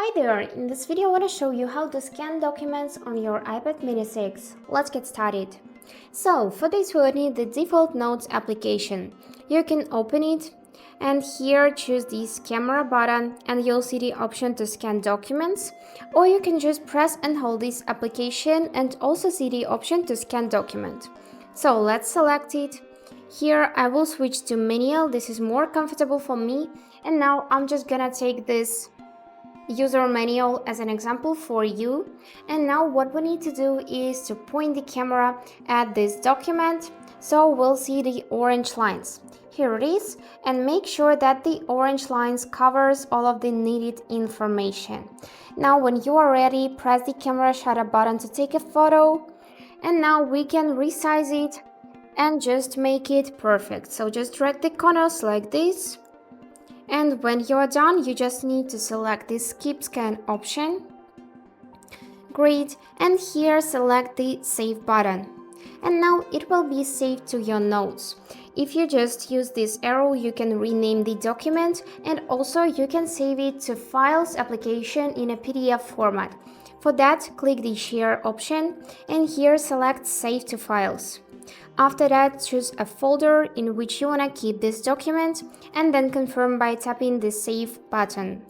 Hi there! In this video I want to show you how to scan documents on your iPad mini 6. Let's get started. So for this we will need the default Notes application. You can open it and here choose this camera button and you'll see the option to scan documents, or you can just press and hold this application and also see the option to scan document. So let's select it. Here I will switch to manual, this is more comfortable for me, and now I'm just gonna take this user manual as an example for you. And now what we need to do is to point the camera at this document so we'll see the orange lines. Here it is, and make sure that the orange lines covers all of the needed information. Now when you are ready, press the camera shutter button to take a photo, and now we can resize it and just make it perfect. So just drag the corners like this. And when you're done, you just need to select this skip scan option. Great, and here select the save button. And now it will be saved to your notes. If you just use this arrow, you can rename the document, and also you can save it to Files application in a PDF format. For that, click the Share option and here select Save to Files. After that, choose a folder in which you want to keep this document and then confirm by tapping the Save button.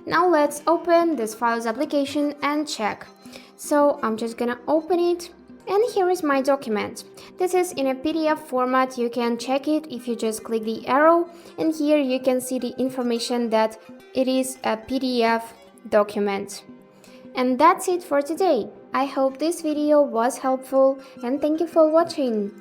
Now let's open this Files application and check. So I'm just gonna open it, and here is my document. This is in a PDF format. You can check it if you just click the arrow, and here you can see the information that it is a PDF document. And that's it for today. I hope this video was helpful and thank you for watching.